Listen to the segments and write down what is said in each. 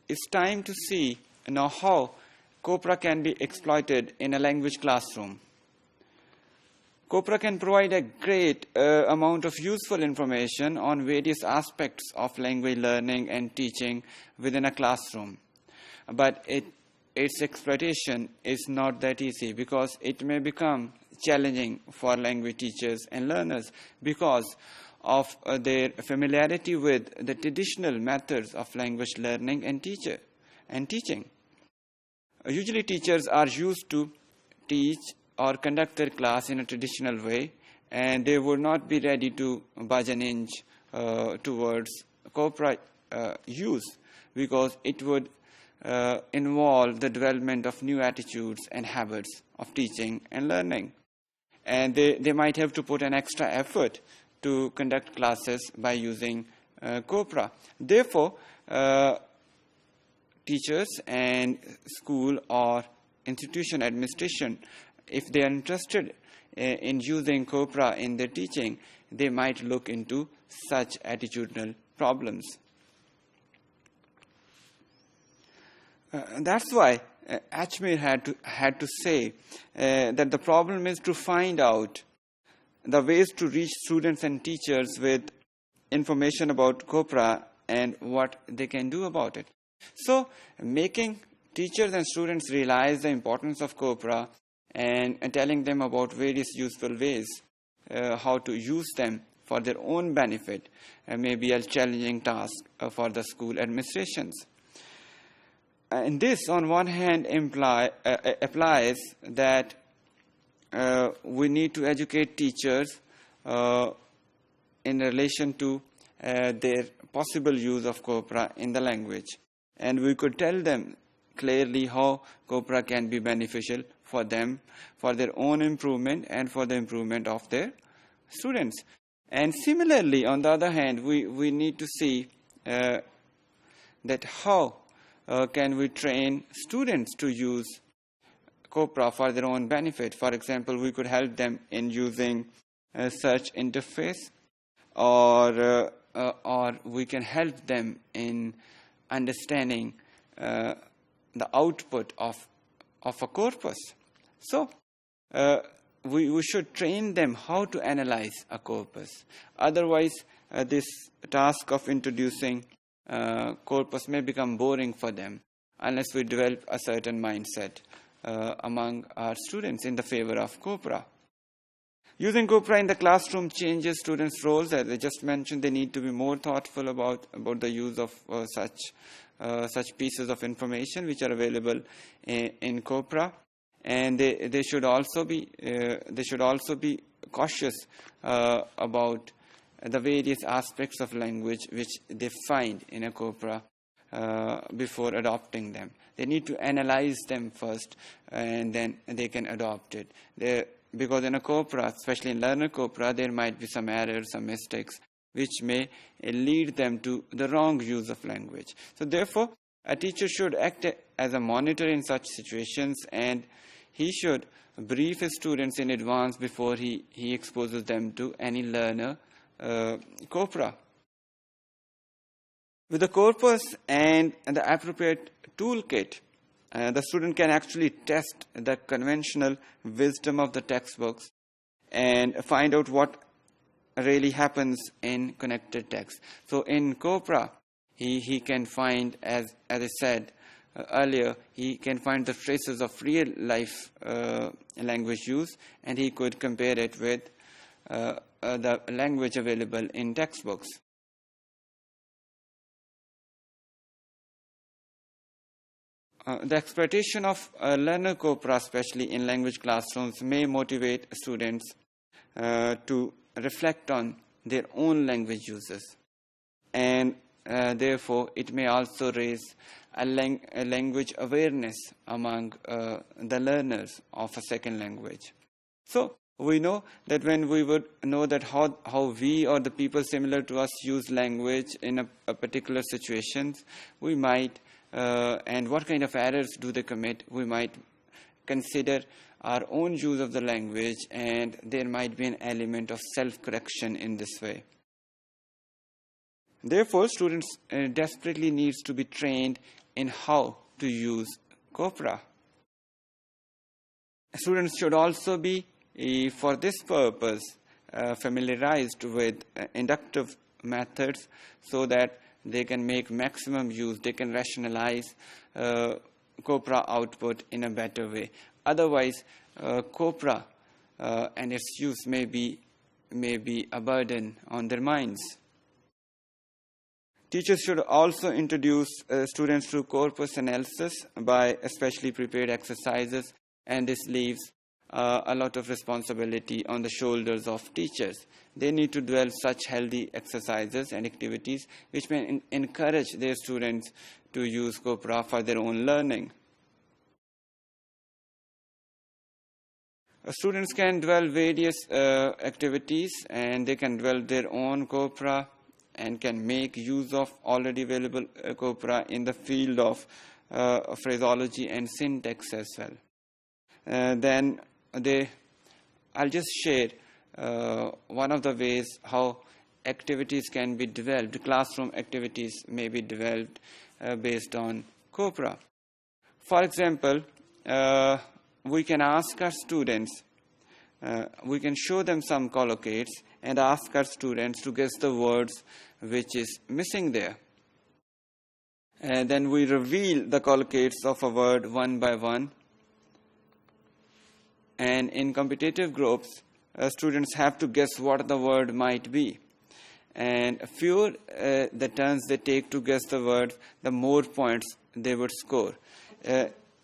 it's time to see now how Copra can be exploited in a language classroom. Copra can provide a great amount of useful information on various aspects of language learning and teaching within a classroom. But its exploitation is not that easy, because it may become challenging for language teachers and learners because of their familiarity with the traditional methods of language learning and teaching. Usually teachers are used to teach or conduct their class in a traditional way, and they would not be ready to budge an inch towards Copra use, because it would involve the development of new attitudes and habits of teaching and learning. And they might have to put an extra effort to conduct classes by using Copra. Therefore, teachers and school or institution administration, if they are interested in using Copra in their teaching, they might look into such attitudinal problems. That's why Achmir had to say that the problem is to find out the ways to reach students and teachers with information about Copra and what they can do about it. So, making teachers and students realize the importance of Copra and telling them about various useful ways how to use them for their own benefit may be a challenging task for the school administrations. And this, on one hand, applies that we need to educate teachers in relation to their possible use of Copra in the language. And we could tell them clearly how Copra can be beneficial for them, for their own improvement and for the improvement of their students. And similarly, on the other hand, we need to see that how can we train students to use Copra for their own benefit. For example, we could help them in using a search interface, or we can help them in understanding the output of a corpus. So, we should train them how to analyze a corpus. Otherwise, this task of introducing corpus may become boring for them unless we develop a certain mindset among our students in the favor of Copra. Using Copra in the classroom changes students' roles. As I just mentioned, they need to be more thoughtful about the use of such pieces of information which are available in Copra, and they should also be cautious about the various aspects of language which they find in a Copra before adopting them. They need to analyze them first, and then they can adopt it. Because in a Copra, especially in learner Copra, there might be some errors, some mistakes, which may lead them to the wrong use of language. So therefore, a teacher should act as a monitor in such situations, and he should brief his students in advance before he exposes them to any learner Copra. With the corpus and the appropriate toolkit, the student can actually test the conventional wisdom of the textbooks and find out what really happens in connected text. So in Copra, he can find, as I said earlier, he can find the traces of real life language use, and he could compare it with the language available in textbooks. The exploitation of learner Copra, especially in language classrooms, may motivate students to reflect on their own language uses. And therefore, it may also raise a language awareness among the learners of a second language. So, we know that when we would know that how we or the people similar to us use language in a particular situations, we might and what kind of errors do they commit, we might consider our own use of the language, and there might be an element of self-correction in this way. Therefore, students desperately needs to be trained in how to use Copra. Students should also be, for this purpose, familiarized with inductive methods so that they can make maximum use, they can rationalize Copra output in a better way. Otherwise, Copra and its use may be a burden on their minds. Teachers should also introduce students to corpus analysis by especially prepared exercises, and this leaves a lot of responsibility on the shoulders of teachers. They need to develop such healthy exercises and activities which may encourage their students to use Copra for their own learning. Students can develop various activities, and they can develop their own Copra and can make use of already available Copra in the field of phraseology and syntax as well. Then I'll just share one of the ways how activities can be developed, classroom activities may be developed based on Copra. For example, we can ask our students, we can show them some collocates and ask our students to guess the words which is missing there. And then we reveal the collocates of a word one by one. And in competitive groups, students have to guess what the word might be. And fewer the turns they take to guess the word, the more points they would score.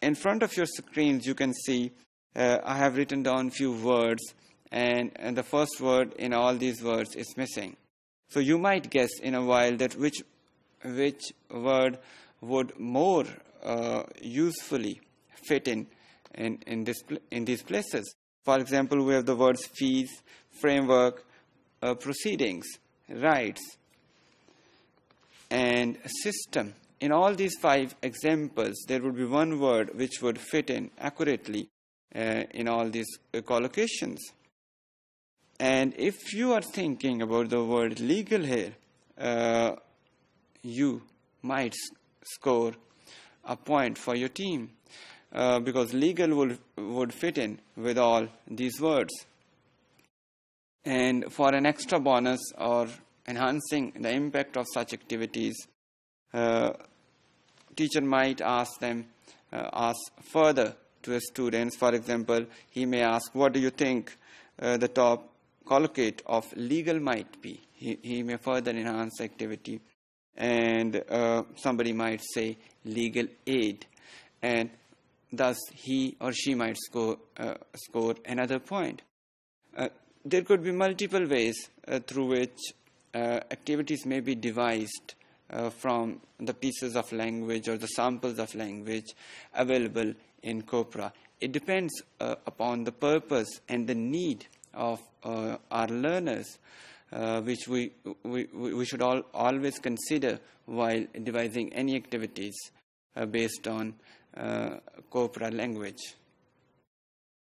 In front of your screens, you can see I have written down few words, and the first word in all these words is missing. So you might guess in a while that which word would more usefully fit in these places. For example, we have the words fees, framework, proceedings, rights, and system. In all these 5 examples, there would be one word which would fit in accurately in all these collocations. And if you are thinking about the word legal here, you might score a point for your team because legal would fit in with all these words. And for an extra bonus or enhancing the impact of such activities, teacher might ask further to his students. For example, he may ask, what do you think the top collocate of legal might be? He may further enhance the activity. And somebody might say legal aid. And thus he or she might score another point. There could be multiple ways through which activities may be devised from the pieces of language or the samples of language available in Copra. It depends upon the purpose and the need of our learners, which we should always consider while devising any activities based on Copra language.